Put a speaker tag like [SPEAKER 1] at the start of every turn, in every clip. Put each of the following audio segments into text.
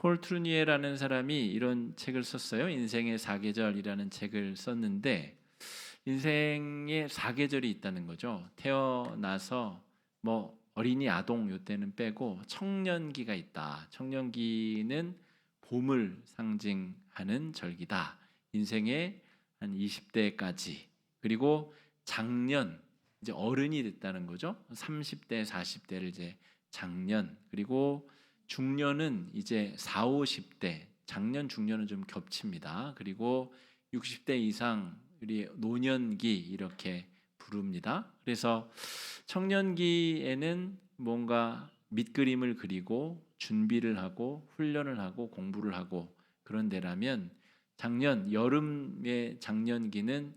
[SPEAKER 1] 폴 트루니에라는 사람이 이런 책을 썼어요. 인생의 사계절이라는 책을 썼는데 인생에 사계절이 있다는 거죠. 태어나서 뭐 어린이 아동 요때는 빼고 청년기가 있다. 청년기는 봄을 상징하는 절기다. 인생의 한 20대까지. 그리고 장년 이제 어른이 됐다는 거죠. 30대, 40대를 이제 장년. 그리고 중년은 이제 4, 50대. 장년, 중년은 좀 겹칩니다. 그리고 60대 이상 우리 노년기 이렇게 부릅니다. 그래서 청년기에는 뭔가 밑그림을 그리고 준비를 하고 훈련을 하고 공부를 하고 그런 데라면 작년 여름의 장년기는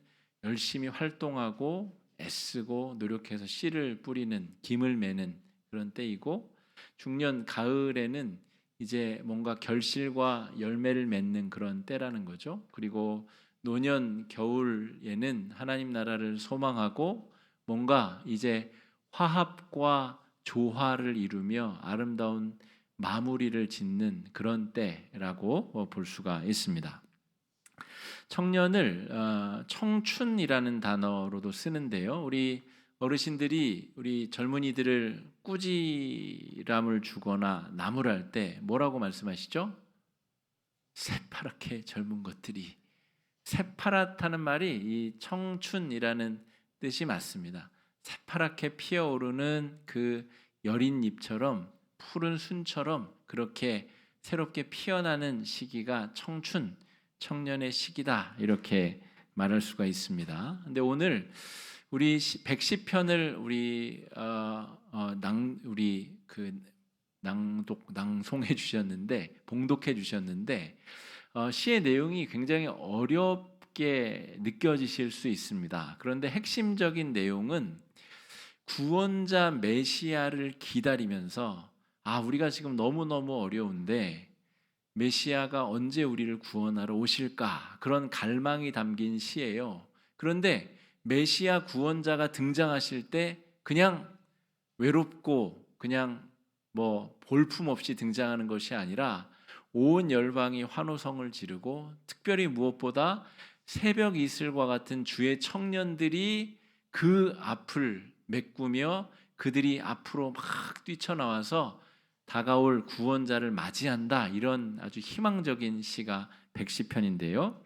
[SPEAKER 1] 열심히 활동하고 애쓰고 노력해서 씨를 뿌리는 김을 매는 그런 때이고 중년 가을에는 이제 뭔가 결실과 열매를 맺는 그런 때라는 거죠. 그리고 노년 겨울에는 하나님 나라를 소망하고 뭔가 이제 화합과 조화를 이루며 아름다운 마무리를 짓는 그런 때라고 볼 수가 있습니다. 청년을 청춘이라는 단어로도 쓰는데요. 우리 어르신들이 우리 젊은이들을 꾸지람을 주거나 나무랄 때 뭐라고 말씀하시죠? 새파랗게 젊은 것들이. 새파랗다는 말이 이 청춘이라는 뜻이 맞습니다. 새파랗게 피어오르는 그 여린 잎처럼 푸른 순처럼 그렇게 새롭게 피어나는 시기가 청춘, 청년의 시기다 이렇게 말할 수가 있습니다. 근데 오늘 우리 110편을 우리 그 낭송해 주셨는데 봉독해 주셨는데 시의 내용이 굉장히 어렵게 느껴지실 수 있습니다. 그런데 핵심적인 내용은 구원자 메시아를 기다리면서 우리가 지금 너무너무 어려운데 메시아가 언제 우리를 구원하러 오실까? 그런 갈망이 담긴 시예요. 그런데 메시아 구원자가 등장하실 때 그냥 외롭고 그냥 뭐 볼품없이 등장하는 것이 아니라 온 열방이 환호성을 지르고 특별히 무엇보다 새벽 이슬과 같은 주의 청년들이 그 앞을 메꾸며 그들이 앞으로 막 뛰쳐나와서 다가올 구원자를 맞이한다. 이런 아주 희망적인 시가 110편인데요.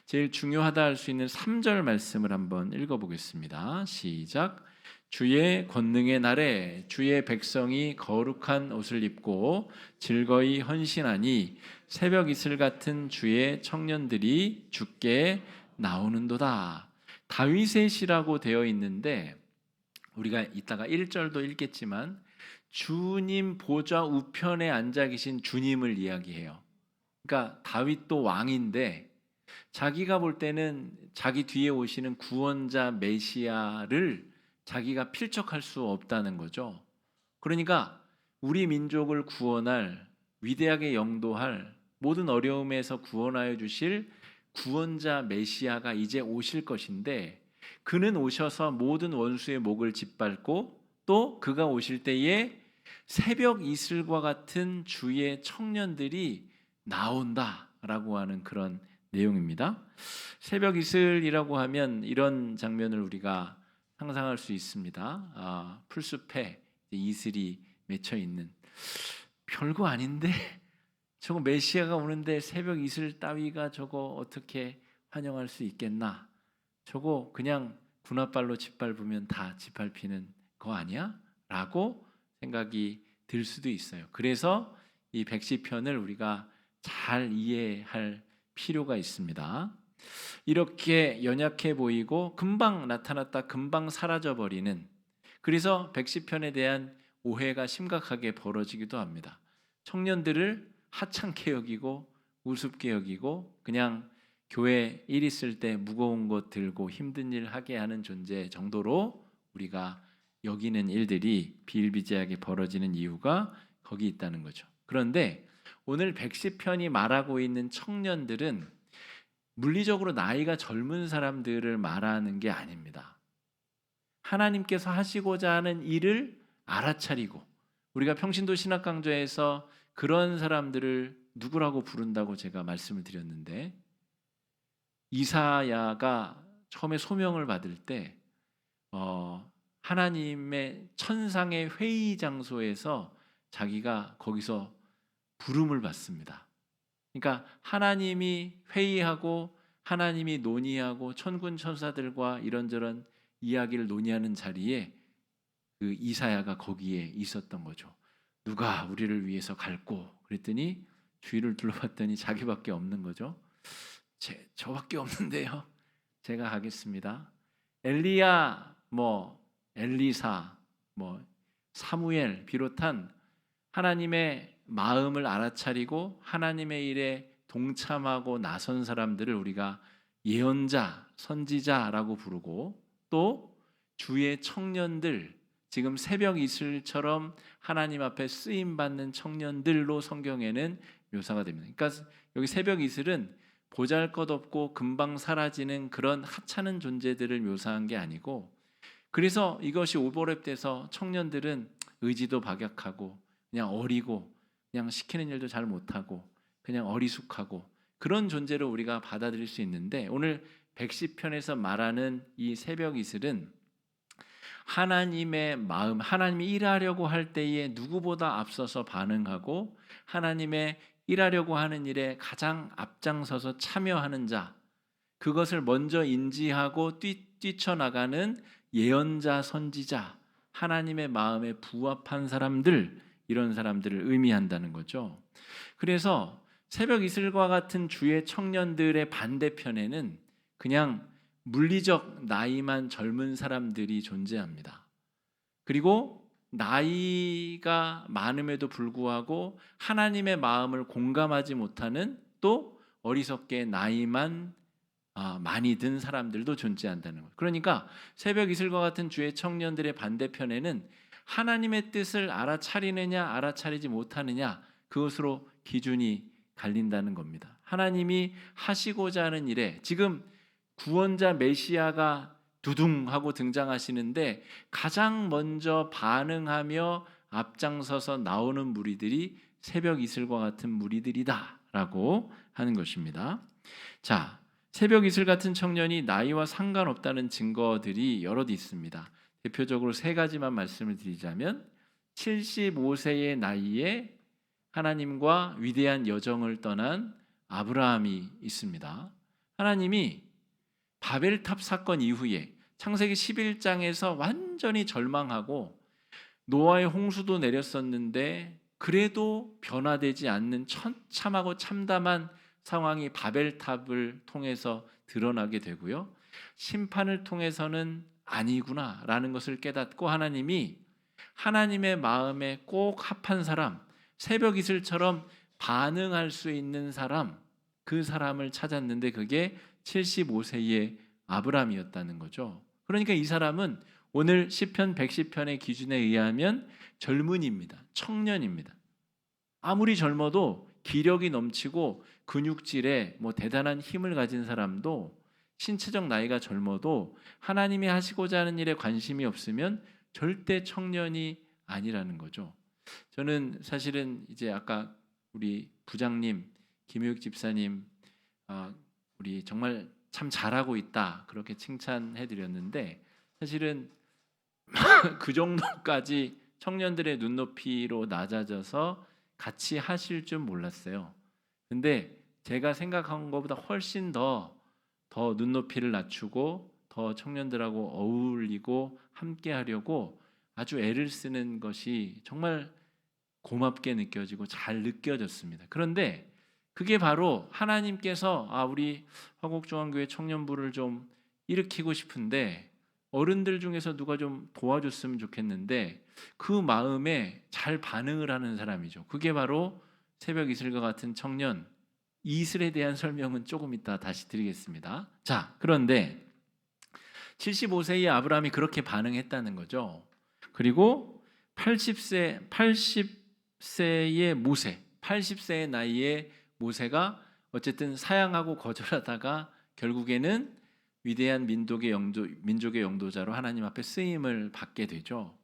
[SPEAKER 1] 제일 중요하다 할 수 있는 3절 말씀을 한번 읽어보겠습니다. 시작. 주의 권능의 날에 주의 백성이 거룩한 옷을 입고 즐거이 헌신하니 새벽 이슬 같은 주의 청년들이 주께 나오는도다. 다윗의 시라고 되어 있는데 우리가 이따가 1절도 읽겠지만 주님 보좌 우편에 앉아 계신 주님을 이야기해요. 그러니까 다윗도 왕인데 자기가 볼 때는 자기 뒤에 오시는 구원자 메시아를 자기가 필적할 수 없다는 거죠. 그러니까 우리 민족을 구원할 위대하게 영도할 모든 어려움에서 구원하여 주실 구원자 메시아가 이제 오실 것인데 그는 오셔서 모든 원수의 목을 짓밟고 또 그가 오실 때에 새벽 이슬과 같은 주의 청년들이 나온다라고 하는 그런 내용입니다. 새벽 이슬이라고 하면 이런 장면을 우리가 상상할 수 있습니다. 풀숲에 이슬이 맺혀 있는 별거 아닌데 저거 메시아가 오는데 새벽 이슬 따위가 저거 어떻게 환영할 수 있겠나? 저거 그냥 군홧발로 짓밟으면 다 짓밟히는 거 아니야? 라고 생각이 들 수도 있어요. 그래서 이 110편을 우리가 잘 이해할 필요가 있습니다. 이렇게 연약해 보이고 금방 나타났다 금방 사라져버리는 그래서 110편에 대한 오해가 심각하게 벌어지기도 합니다. 청년들을 하찮게 여기고 우습게 여기고 그냥 교회 일 있을 때 무거운 것 들고 힘든 일 하게 하는 존재 정도로 우리가 여기는 일들이 비일비재하게 벌어지는 이유가 거기 있다는 거죠. 그런데 오늘 110편이 말하고 있는 청년들은 물리적으로 나이가 젊은 사람들을 말하는 게 아닙니다. 하나님께서 하시고자 하는 일을 알아차리고 우리가 평신도 신학강좌에서 그런 사람들을 누구라고 부른다고 제가 말씀을 드렸는데, 이사야가 처음에 소명을 받을 때 하나님의 천상의 회의 장소에서 자기가 거기서 부름을 받습니다. 그러니까 하나님이 회의하고 하나님이 논의하고 천군 천사들과 이런저런 이야기를 논의하는 자리에 그 이사야가 거기에 있었던 거죠. 누가 우리를 위해서 갈고? 그랬더니 주위를 둘러봤더니 자기밖에 없는 거죠. 저밖에 없는데요. 제가 가겠습니다. 엘리야, 엘리사, 사무엘 비롯한 하나님의 마음을 알아차리고 하나님의 일에 동참하고 나선 사람들을 우리가 예언자, 선지자라고 부르고, 또 주의 청년들, 지금 새벽 이슬처럼 하나님 앞에 쓰임 받는 청년들로 성경에는 묘사가 됩니다. 그러니까 여기 새벽 이슬은 보잘것없고 금방 사라지는 그런 하찮은 존재들을 묘사한 게 아니고, 그래서 이것이 오버랩돼서 청년들은 의지도 박약하고 그냥 어리고 그냥 시키는 일도 잘 못하고 그냥 어리숙하고 그런 존재로 우리가 받아들일 수 있는데, 오늘 110편에서 말하는 이 새벽 이슬은 하나님의 마음, 하나님이 일하려고 할 때에 누구보다 앞서서 반응하고 하나님의 일하려고 하는 일에 가장 앞장서서 참여하는 자, 그것을 먼저 인지하고 뛰쳐나가는 예언자, 선지자, 하나님의 마음에 부합한 사람들, 이런 사람들을 의미한다는 거죠. 그래서 새벽 이슬과 같은 주의 청년들의 반대편에는 그냥 물리적 나이만 젊은 사람들이 존재합니다. 그리고 나이가 많음에도 불구하고 하나님의 마음을 공감하지 못하는, 또 어리석게 나이만 많이 든 사람들도 존재한다는 거예요. 그러니까 새벽 이슬과 같은 주의 청년들의 반대편에는 하나님의 뜻을 알아차리느냐 알아차리지 못하느냐, 그것으로 기준이 갈린다는 겁니다. 하나님이 하시고자 하는 일에 지금 구원자 메시아가 두둥하고 등장하시는데 가장 먼저 반응하며 앞장서서 나오는 무리들이 새벽 이슬과 같은 무리들이다라고 하는 것입니다. 자, 새벽 이슬 같은 청년이 나이와 상관없다는 증거들이 여럿 있습니다. 대표적으로 세 가지만 말씀을 드리자면, 75세의 나이에 하나님과 위대한 여정을 떠난 아브라함이 있습니다. 하나님이 바벨탑 사건 이후에 창세기 11장에서 완전히 절망하고 노아의 홍수도 내렸었는데 그래도 변화되지 않는 참하고 참담한 상황이 바벨탑을 통해서 드러나게 되고요. 심판을 통해서는 아니구나라는 것을 깨닫고 하나님이 하나님의 마음에 꼭 합한 사람, 새벽 이슬처럼 반응할 수 있는 사람, 그 사람을 찾았는데 그게 75세의 아브라함이었다는 거죠. 그러니까 이 사람은 오늘 시편 110편의 기준에 의하면 젊은이입니다. 청년입니다. 아무리 젊어도 기력이 넘치고 근육질에 대단한 힘을 가진 사람도, 신체적 나이가 젊어도 하나님이 하시고자 하는 일에 관심이 없으면 절대 청년이 아니라는 거죠. 저는 사실은 이제 아까 우리 부장님, 김효익 집사님, 우리 정말 참 잘하고 있다 그렇게 칭찬해 드렸는데, 사실은 그 정도까지 청년들의 눈높이로 낮아져서 같이 하실 줄 몰랐어요. 근데 제가 생각한 것보다 훨씬 더 눈높이를 낮추고 더 청년들하고 어울리고 함께 하려고 아주 애를 쓰는 것이 정말 고맙게 느껴지고 잘 느껴졌습니다. 그런데 그게 바로 하나님께서 우리 화곡중앙교회 청년부를 좀 일으키고 싶은데 어른들 중에서 누가 좀 도와줬으면 좋겠는데 그 마음에 잘 반응을 하는 사람이죠. 그게 바로 새벽 이슬과 같은 청년. 이슬에 대한 설명은 조금 이따 다시 드리겠습니다. 자, 그런데 75세의 아브라함이 그렇게 반응했다는 거죠. 그리고 80세의 모세, 80세의 나이에 모세가 어쨌든 사양하고 거절하다가 결국에는 위대한 민족의 영도자로 하나님 앞에 쓰임을 받게 되죠.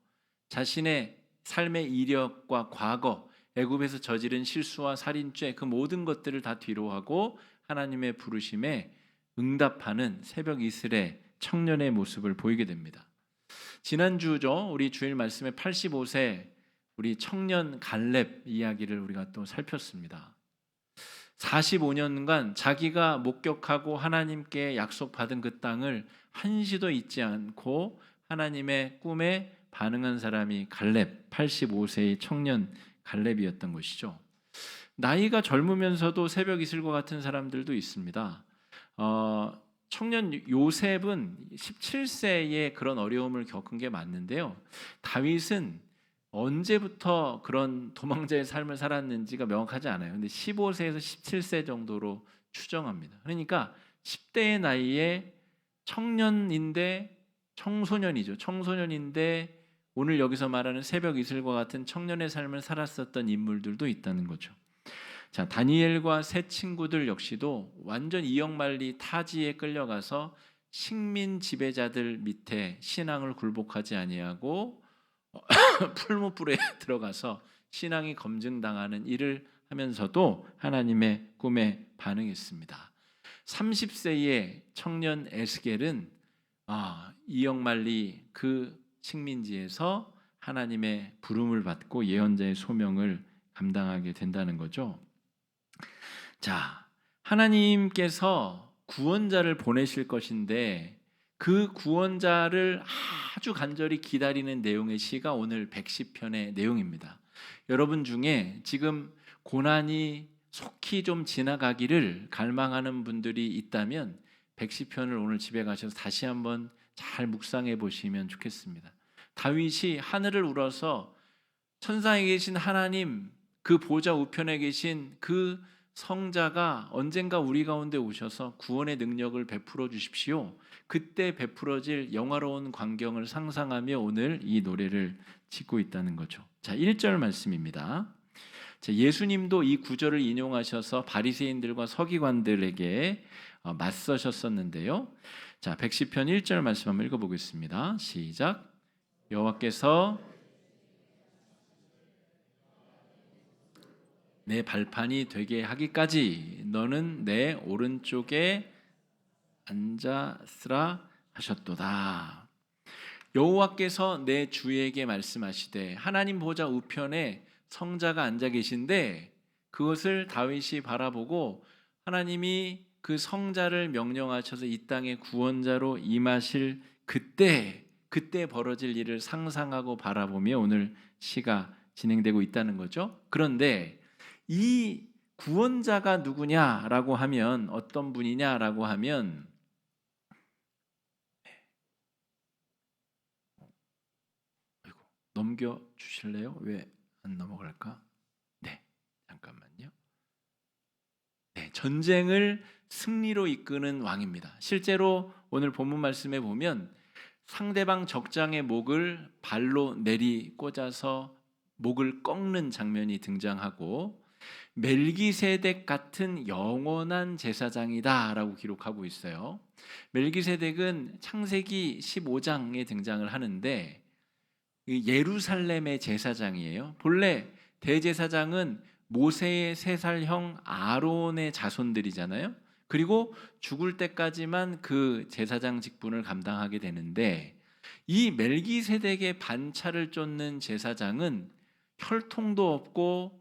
[SPEAKER 1] 자신의 삶의 이력과 과거, 애굽에서 저지른 실수와 살인죄 그 모든 것들을 다 뒤로하고 하나님의 부르심에 응답하는 새벽 이슬의 청년의 모습을 보이게 됩니다. 지난주죠. 우리 주일 말씀에 85세 우리 청년 갈렙 이야기를 우리가 또 살폈습니다. 45년간 자기가 목격하고 하나님께 약속받은 그 땅을 한시도 잊지 않고 하나님의 꿈에 반응한 사람이 갈렙, 85세의 청년 갈렙이었던 것이죠. 나이가 젊으면서도 새벽 이슬과 같은 사람들도 있습니다. 청년 요셉은 17세에 그런 어려움을 겪은 게 맞는데요. 다윗은 언제부터 그런 도망자의 삶을 살았는지가 명확하지 않아요. 근데 15세에서 17세 정도로 추정합니다. 그러니까 10대의 나이에 청년인데 청소년이죠. 청소년인데 오늘 여기서 말하는 새벽 이슬과 같은 청년의 삶을 살았었던 인물들도 있다는 거죠. 자, 다니엘과 세 친구들 역시도 완전 이역만리 타지에 끌려가서 식민 지배자들 밑에 신앙을 굴복하지 아니하고 풀무불에 들어가서 신앙이 검증당하는 일을 하면서도 하나님의 꿈에 반응했습니다. 30세의 청년 에스겔은 이역만리 그 식민지에서 하나님의 부름을 받고 예언자의 소명을 감당하게 된다는 거죠. 자, 하나님께서 구원자를 보내실 것인데 그 구원자를 아주 간절히 기다리는 내용의 시가 오늘 110편의 내용입니다. 여러분 중에 지금 고난이 속히 좀 지나가기를 갈망하는 분들이 있다면 110편을 오늘 집에 가셔서 다시 한번 잘 묵상해 보시면 좋겠습니다. 다윗이 하늘을 우러서 천상에 계신 하나님, 그 보좌 우편에 계신 그 성자가 언젠가 우리 가운데 오셔서 구원의 능력을 베풀어 주십시오. 그때 베풀어질 영화로운 광경을 상상하며 오늘 이 노래를 짓고 있다는 거죠. 자, 1절 말씀입니다. 자, 예수님도 이 구절을 인용하셔서 바리새인들과 서기관들에게 맞서셨었는데요. 자, 110편 1절 말씀 한번 읽어보겠습니다. 시작. 여호와께서 내 발판이 되게 하기까지 너는 내 오른쪽에 앉았으라 하셨도다. 여호와께서 내 주에게 말씀하시되 하나님 보좌 우편에 성자가 앉아 계신데 그것을 다윗이 바라보고 하나님이 그 성자를 명령하셔서 이 땅에 구원자로 임하실 그때 벌어질 일을 상상하고 바라보며 오늘 시가 진행되고 있다는 거죠. 그런데 이 구원자가 누구냐라고 하면 어떤 분이냐라고 하면 넘겨 주실래요? 왜 안 넘어갈까? 네, 잠깐만요. 네, 전쟁을 승리로 이끄는 왕입니다. 실제로 오늘 본문 말씀에 보면 상대방 적장의 목을 발로 내리 꽂아서 목을 꺾는 장면이 등장하고 멜기세덱 같은 영원한 제사장이다라고 기록하고 있어요. 멜기세덱은 창세기 15장에 등장을 하는데 예루살렘의 제사장이에요. 본래 대제사장은 모세의 3살 형 아론의 자손들이잖아요. 그리고 죽을 때까지만 그 제사장 직분을 감당하게 되는데 이 멜기세덱의 반차를 쫓는 제사장은 혈통도 없고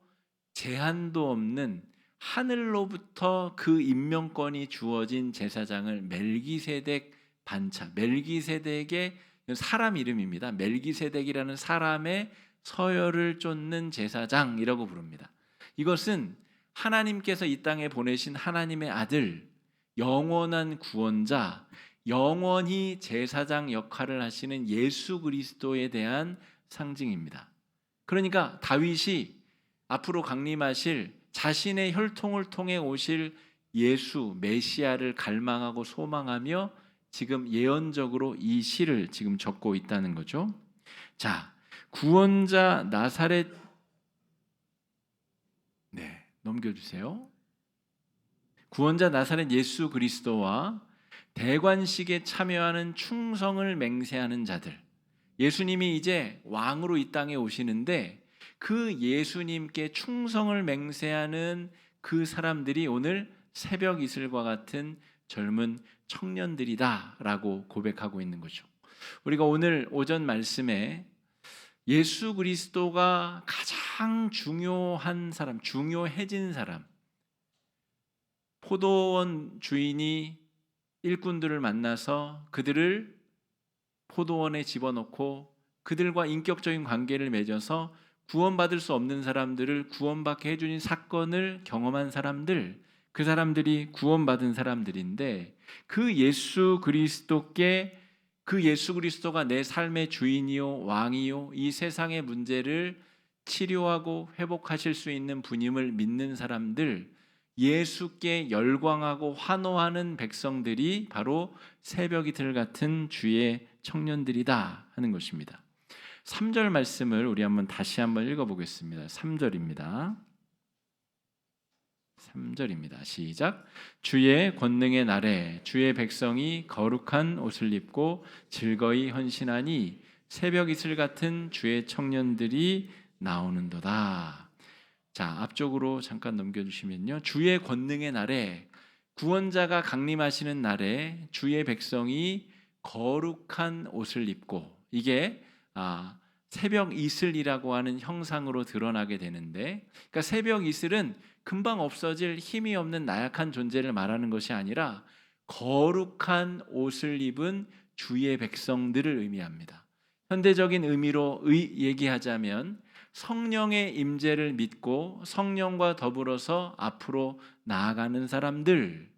[SPEAKER 1] 제한도 없는 하늘로부터 그 임명권이 주어진 제사장을 멜기세덱 반차, 멜기세덱의 사람 이름입니다. 멜기세덱이라는 사람의 서열을 쫓는 제사장이라고 부릅니다. 이것은 하나님께서 이 땅에 보내신 하나님의 아들, 영원한 구원자, 영원히 제사장 역할을 하시는 예수 그리스도에 대한 상징입니다. 그러니까 다윗이 앞으로 강림하실 자신의 혈통을 통해 오실 예수 메시아를 갈망하고 소망하며 지금 예언적으로 이 시를 지금 적고 있다는 거죠. 자, 구원자 나사렛 넘겨주세요. 구원자 나사렛 예수 그리스도와 대관식에 참여하는 충성을 맹세하는 자들. 예수님이 이제 왕으로 이 땅에 오시는데 그 예수님께 충성을 맹세하는 그 사람들이 오늘 새벽 이슬과 같은 젊은 청년들이다라고 고백하고 있는 거죠. 우리가 오늘 오전 말씀에 예수 그리스도가 가장 중요한 사람, 중요해진 사람, 포도원 주인이 일꾼들을 만나서 그들을 포도원에 집어넣고 그들과 인격적인 관계를 맺어서 구원받을 수 없는 사람들을 구원받게 해주는 사건을 경험한 사람들, 그 사람들이 구원받은 사람들인데, 그 예수 그리스도가 내 삶의 주인이요 왕이요 이 세상의 문제를 치료하고 회복하실 수 있는 분임을 믿는 사람들, 예수께 열광하고 환호하는 백성들이 바로 새벽 이슬 같은 주의 청년들이다 하는 것입니다. 3절 말씀을 우리 다시 한번 읽어보겠습니다. 3절입니다. 시작. 주의 권능의 날에 주의 백성이 거룩한 옷을 입고 즐거이 헌신하니 새벽 이슬 같은 주의 청년들이 나오는도다. 자, 앞쪽으로 잠깐 넘겨주시면요. 주의 권능의 날에, 구원자가 강림하시는 날에 주의 백성이 거룩한 옷을 입고, 이게 새벽 이슬이라고 하는 형상으로 드러나게 되는데, 그러니까 새벽 이슬은 금방 없어질 힘이 없는 나약한 존재를 말하는 것이 아니라 거룩한 옷을 입은 주의 백성들을 의미합니다. 현대적인 의미로 얘기하자면 성령의 임재를 믿고 성령과 더불어서 앞으로 나아가는 사람들,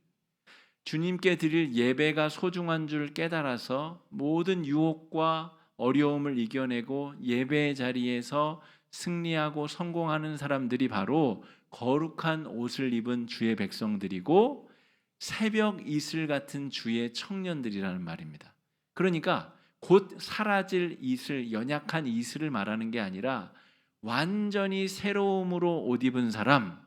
[SPEAKER 1] 주님께 드릴 예배가 소중한 줄 깨달아서 모든 유혹과 어려움을 이겨내고 예배의 자리에서 승리하고 성공하는 사람들이 바로 거룩한 옷을 입은 주의 백성들이고 새벽 이슬 같은 주의 청년들이라는 말입니다. 그러니까 곧 사라질 이슬, 연약한 이슬을 말하는 게 아니라 완전히 새로움으로 옷 입은 사람,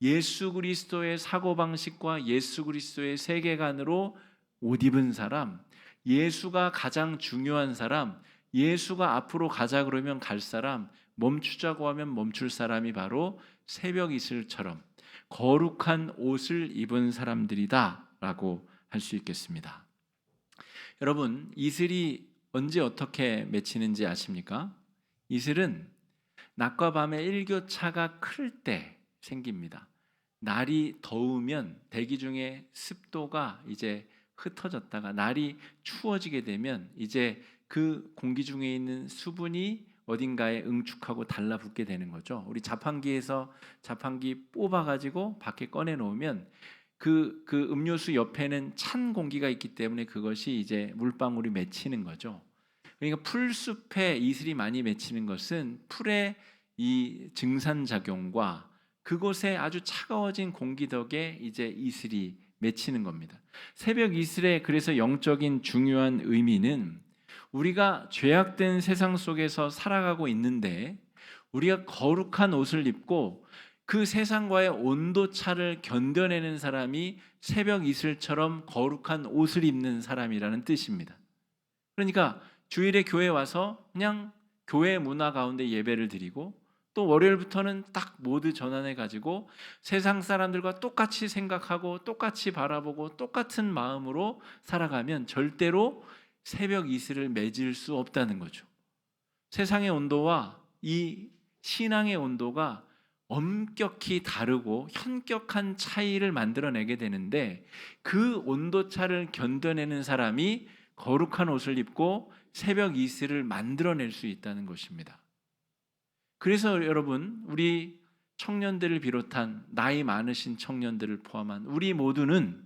[SPEAKER 1] 예수 그리스도의 사고방식과 예수 그리스도의 세계관으로 옷 입은 사람, 예수가 가장 중요한 사람, 예수가 앞으로 가자 그러면 갈 사람, 멈추자고 하면 멈출 사람이 바로 새벽 이슬처럼 거룩한 옷을 입은 사람들이다라고 할 수 있겠습니다. 여러분, 이슬이 언제 어떻게 맺히는지 아십니까? 이슬은 낮과 밤의 일교차가 클 때 생깁니다. 날이 더우면 대기 중에 습도가 이제 흩어졌다가 날이 추워지게 되면 이제 그 공기 중에 있는 수분이 어딘가에 응축하고 달라붙게 되는 거죠. 우리 자판기에서 자판기 뽑아가지고 밖에 꺼내 놓으면 그 음료수 옆에는 찬 공기가 있기 때문에 그것이 이제 물방울이 맺히는 거죠. 그러니까 풀숲에 이슬이 많이 맺히는 것은 풀의 이 증산작용과 그곳에 아주 차가워진 공기 덕에 이제 이슬이 맺히는 겁니다. 새벽 이슬의 그래서 영적인 중요한 의미는 우리가 죄악된 세상 속에서 살아가고 있는데 우리가 거룩한 옷을 입고 그 세상과의 온도차를 견뎌내는 사람이 새벽 이슬처럼 거룩한 옷을 입는 사람이라는 뜻입니다. 그러니까 주일에 교회 와서 그냥 교회 문화 가운데 예배를 드리고 또 월요일부터는 딱 모드 전환해 가지고 세상 사람들과 똑같이 생각하고 똑같이 바라보고 똑같은 마음으로 살아가면 절대로 새벽 이슬을 맺을 수 없다는 거죠. 세상의 온도와 이 신앙의 온도가 엄격히 다르고 현격한 차이를 만들어내게 되는데 그 온도차를 견뎌내는 사람이 거룩한 옷을 입고 새벽 이슬을 만들어낼 수 있다는 것입니다. 그래서 여러분, 우리 청년들을 비롯한 나이 많으신 청년들을 포함한 우리 모두는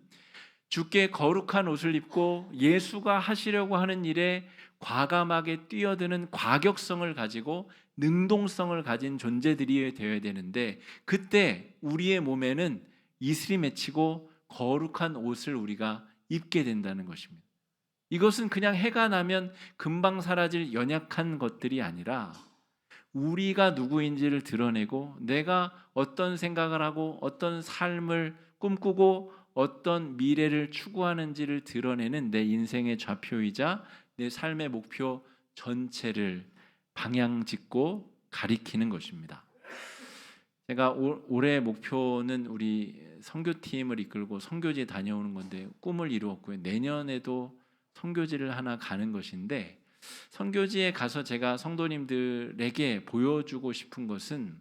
[SPEAKER 1] 주께 거룩한 옷을 입고 예수가 하시려고 하는 일에 과감하게 뛰어드는 과격성을 가지고 능동성을 가진 존재들이 되어야 되는데 그때 우리의 몸에는 이슬이 맺히고 거룩한 옷을 우리가 입게 된다는 것입니다. 이것은 그냥 해가 나면 금방 사라질 연약한 것들이 아니라 우리가 누구인지를 드러내고 내가 어떤 생각을 하고 어떤 삶을 꿈꾸고 어떤 미래를 추구하는지를 드러내는 내 인생의 좌표이자 내 삶의 목표 전체를 방향 짓고 가리키는 것입니다. 제가 올해 목표는 우리 선교팀을 이끌고 선교지에 다녀오는 건데 꿈을 이루었고요. 내년에도 선교지를 하나 가는 것인데, 선교지에 가서 제가 성도님들에게 보여주고 싶은 것은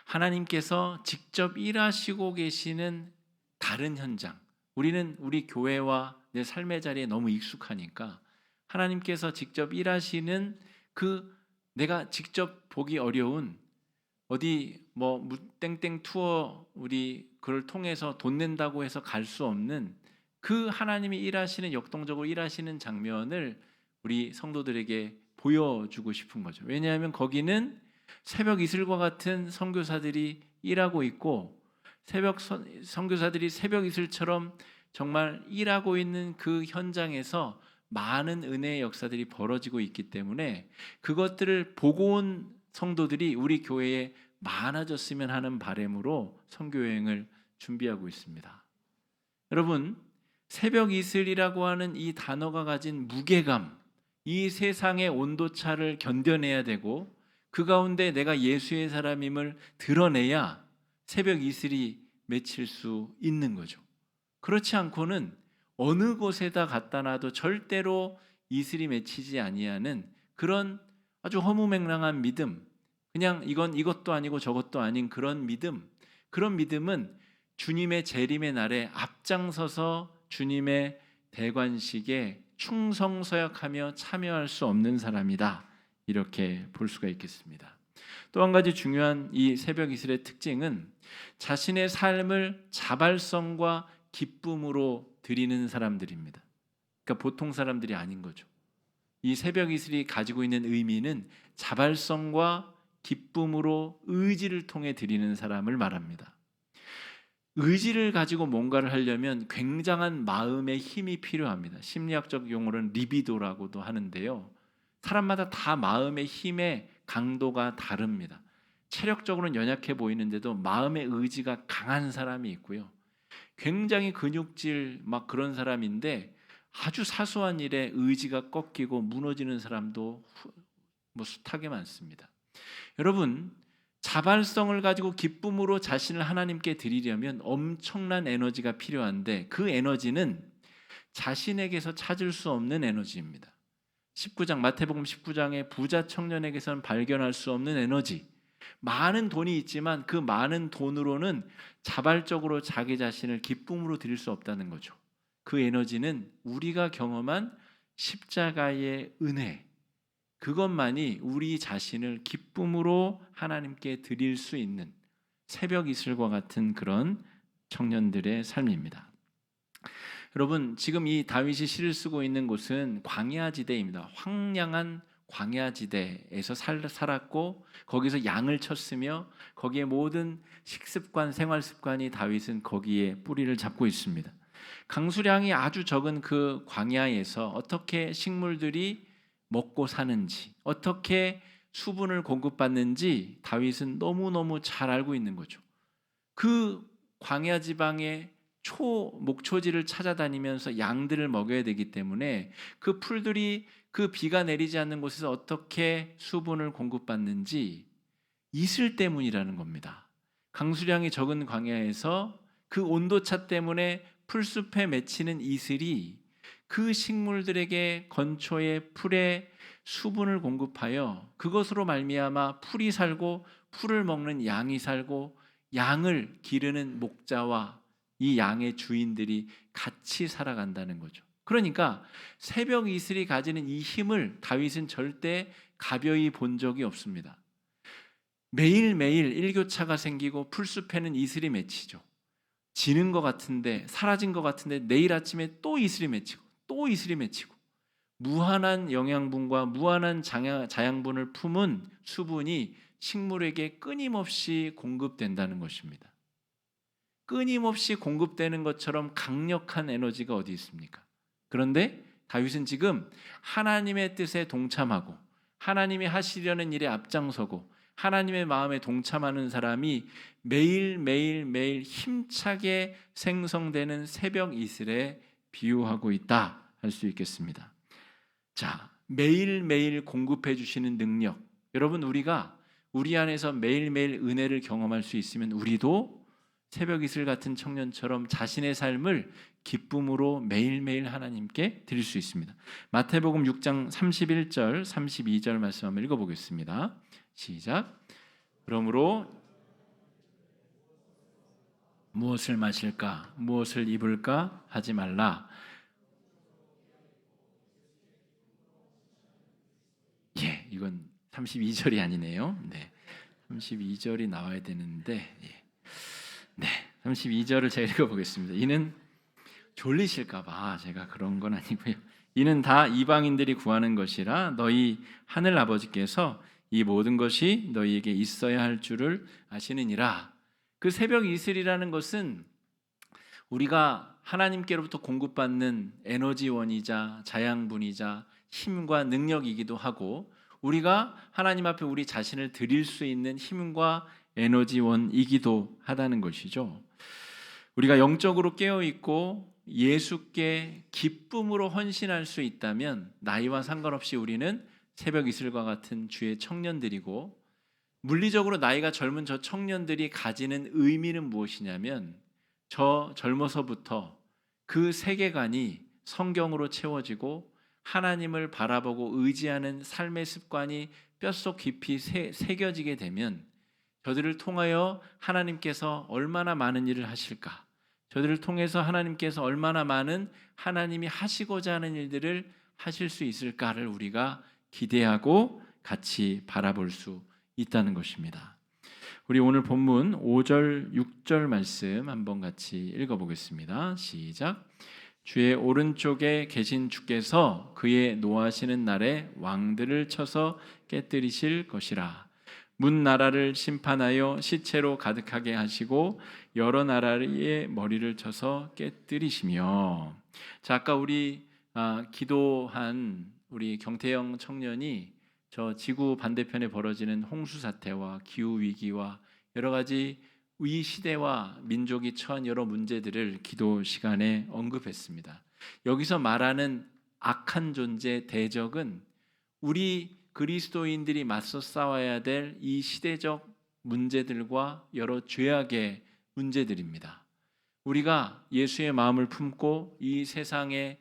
[SPEAKER 1] 하나님께서 직접 일하시고 계시는 다른 현장. 우리는 우리 교회와 내 삶의 자리에 너무 익숙하니까 하나님께서 직접 일하시는 그 내가 직접 보기 어려운 어디 뭐 땡땡 투어 우리 그걸 통해서 돈 낸다고 해서 갈 수 없는 그 하나님이 일하시는, 역동적으로 일하시는 장면을 우리 성도들에게 보여주고 싶은 거죠. 왜냐하면 거기는 새벽 이슬과 같은 선교사들이 일하고 있고, 선교사들이 새벽 이슬처럼 정말 일하고 있는 그 현장에서 많은 은혜의 역사들이 벌어지고 있기 때문에 그것들을 보고 온 성도들이 우리 교회에 많아졌으면 하는 바람으로 선교여행을 준비하고 있습니다. 여러분, 새벽 이슬이라고 하는 이 단어가 가진 무게감, 이 세상의 온도차를 견뎌내야 되고 그 가운데 내가 예수의 사람임을 드러내야 새벽 이슬이 맺힐 수 있는 거죠. 그렇지 않고는 어느 곳에다 갖다 놔도 절대로 이슬이 맺히지 아니하는 그런 아주 허무맹랑한 믿음, 그냥 이건 이것도 아니고 저것도 아닌 그런 믿음, 그런 믿음은 주님의 재림의 날에 앞장서서 주님의 대관식에 충성서약하며 참여할 수 없는 사람이다, 이렇게 볼 수가 있겠습니다. 또 한 가지 중요한 이 새벽 이슬의 특징은 자신의 삶을 자발성과 기쁨으로 드리는 사람들입니다. 그러니까 보통 사람들이 아닌 거죠. 이 새벽 이슬이 가지고 있는 의미는 자발성과 기쁨으로 의지를 통해 드리는 사람을 말합니다. 의지를 가지고 뭔가를 하려면 굉장한 마음의 힘이 필요합니다. 심리학적 용어로는 리비도라고도 하는데요. 사람마다 다 마음의 힘의 강도가 다릅니다. 체력적으로는 연약해 보이는데도 마음의 의지가 강한 사람이 있고요. 굉장히 근육질 막 그런 사람인데 아주 사소한 일에 의지가 꺾이고 무너지는 사람도 숱하게 많습니다. 여러분, 자발성을 가지고 기쁨으로 자신을 하나님께 드리려면 엄청난 에너지가 필요한데 그 에너지는 자신에게서 찾을 수 없는 에너지입니다. 마태복음 19장의 부자 청년에게서는 발견할 수 없는 에너지, 많은 돈이 있지만 그 많은 돈으로는 자발적으로 자기 자신을 기쁨으로 드릴 수 없다는 거죠. 그 에너지는 우리가 경험한 십자가의 은혜, 그것만이 우리 자신을 기쁨으로 하나님께 드릴 수 있는 새벽 이슬과 같은 그런 청년들의 삶입니다. 여러분, 지금 이 다윗이 시를 쓰고 있는 곳은 광야지대입니다. 황량한 광야지대에서 살았고 거기서 양을 쳤으며 거기에 모든 식습관, 생활습관이 다윗은 거기에 뿌리를 잡고 있습니다. 강수량이 아주 적은 그 광야에서 어떻게 식물들이 먹고 사는지, 어떻게 수분을 공급받는지 다윗은 너무너무 잘 알고 있는 거죠. 그 광야 지방의 목초지를 찾아다니면서 양들을 먹여야 되기 때문에 그 풀들이 그 비가 내리지 않는 곳에서 어떻게 수분을 공급받는지 이슬 때문이라는 겁니다. 강수량이 적은 광야에서 그 온도차 때문에 풀숲에 맺히는 이슬이 그 식물들에게 건초의 풀에 수분을 공급하여 그것으로 말미암아 풀이 살고 풀을 먹는 양이 살고 양을 기르는 목자와 이 양의 주인들이 같이 살아간다는 거죠. 그러니까 새벽 이슬이 가지는 이 힘을 다윗은 절대 가벼이 본 적이 없습니다. 매일매일 일교차가 생기고 풀숲에는 이슬이 맺히죠. 지는 것 같은데, 사라진 것 같은데 내일 아침에 또 이슬이 맺히고 또 이슬이 맺히고 무한한 영양분과 무한한 자양분을 품은 수분이 식물에게 끊임없이 공급된다는 것입니다. 끊임없이 공급되는 것처럼 강력한 에너지가 어디 있습니까? 그런데 다윗은 지금 하나님의 뜻에 동참하고 하나님이 하시려는 일에 앞장서고 하나님의 마음에 동참하는 사람이 매일 힘차게 생성되는 새벽 이슬에 비유하고 있다 할 수 있겠습니다. 자, 매일매일 공급해 주시는 능력, 여러분, 우리가 우리 안에서 매일매일 은혜를 경험할 수 있으면 우리도 새벽 이슬 같은 청년처럼 자신의 삶을 기쁨으로 매일매일 하나님께 드릴 수 있습니다. 마태복음 6장 31절 32절 말씀 한번 읽어보겠습니다. 시작. 그러므로 무엇을 마실까 무엇을 입을까 하지 말라. 예, 이건 32절이 아니네요. 네, 32절이 나와야 되는데, 예. 네, 32절을 제가 읽어보겠습니다. 이는 졸리실까봐 제가 그런 건 아니고요. 이는 다 이방인들이 구하는 것이라 너희 하늘 아버지께서 이 모든 것이 너희에게 있어야 할 줄을 아시느니라. 그 새벽 이슬이라는 것은 우리가 하나님께로부터 공급받는 에너지원이자 자양분이자 힘과 능력이기도 하고, 우리가 하나님 앞에 우리 자신을 드릴 수 있는 힘과 에너지원이기도 하다는 것이죠. 우리가 영적으로 깨어있고 예수께 기쁨으로 헌신할 수 있다면 나이와 상관없이 우리는 새벽 이슬과 같은 주의 청년들이고, 물리적으로 나이가 젊은 저 청년들이 가지는 의미는 무엇이냐면, 저 젊어서부터 그 세계관이 성경으로 채워지고 하나님을 바라보고 의지하는 삶의 습관이 뼛속 깊이 새겨지게 되면 저들을 통하여 하나님께서 얼마나 많은 일을 하실까, 저들을 통해서 하나님께서 얼마나 많은 하나님이 하시고자 하는 일들을 하실 수 있을까를 우리가 기대하고 같이 바라볼 수 있다는 것입니다. 우리 오늘 본문 5절 6절 말씀 한번 같이 읽어보겠습니다. 시작. 주의 오른쪽에 계신 주께서 그의 노하시는 날에 왕들을 쳐서 깨뜨리실 것이라. 문 나라를 심판하여 시체로 가득하게 하시고 여러 나라의 머리를 쳐서 깨뜨리시며. 자, 아까 우리 기도한 우리 경태영 청년이 저 지구 반대편에 벌어지는 홍수 사태와 기후 위기와 여러 가지 이 시대와 민족이 처한 여러 문제들을 기도 시간에 언급했습니다. 여기서 말하는 악한 존재 대적은 우리 그리스도인들이 맞서 싸워야 될 이 시대적 문제들과 여러 죄악의 문제들입니다. 우리가 예수의 마음을 품고 이 세상의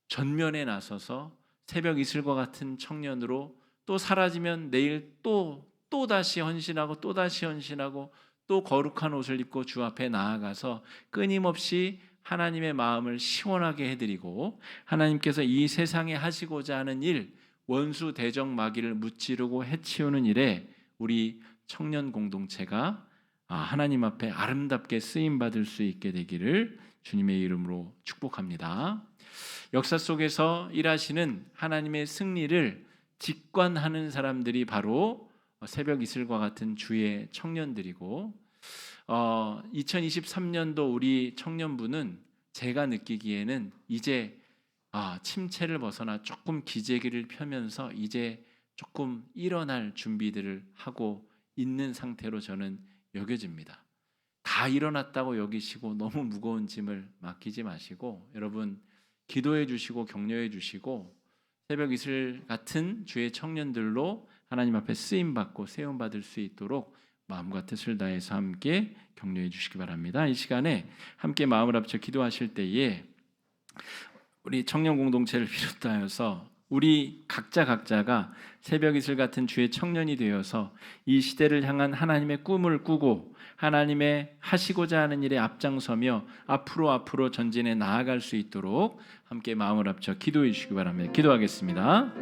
[SPEAKER 1] 전면에 나서서 새벽 이슬과 같은 청년으로 또 사라지면 내일 또 다시 헌신하고 또 다시 헌신하고 또 거룩한 옷을 입고 주 앞에 나아가서 끊임없이 하나님의 마음을 시원하게 해드리고 하나님께서 이 세상에 하시고자 하는 일, 원수 대적 마귀를 무찌르고 해치우는 일에 우리 청년 공동체가 하나님 앞에 아름답게 쓰임받을 수 있게 되기를 주님의 이름으로 축복합니다. 역사 속에서 일하시는 하나님의 승리를 직관하는 사람들이 바로 새벽 이슬과 같은 주의 청년들이고, 2023년도 우리 청년부는 제가 느끼기에는 이제 침체를 벗어나 조금 기재기를 펴면서 이제 조금 일어날 준비들을 하고 있는 상태로 저는 여겨집니다. 다 일어났다고 여기시고 너무 무거운 짐을 맡기지 마시고, 여러분 기도해 주시고 격려해 주시고 새벽 이슬 같은 주의 청년들로 하나님 앞에 쓰임 받고 세움 받을 수 있도록 마음과 뜻을 다해서 함께 격려해 주시기 바랍니다. 이 시간에 함께 마음을 합쳐 기도하실 때에 우리 청년 공동체를 비롯하여서 우리 각자가 새벽 이슬 같은 주의 청년이 되어서 이 시대를 향한 하나님의 꿈을 꾸고 하나님의 하시고자 하는 일에 앞장서며 앞으로 전진해 나아갈 수 있도록 함께 마음을 합쳐 기도해 주시기 바랍니다. 기도하겠습니다.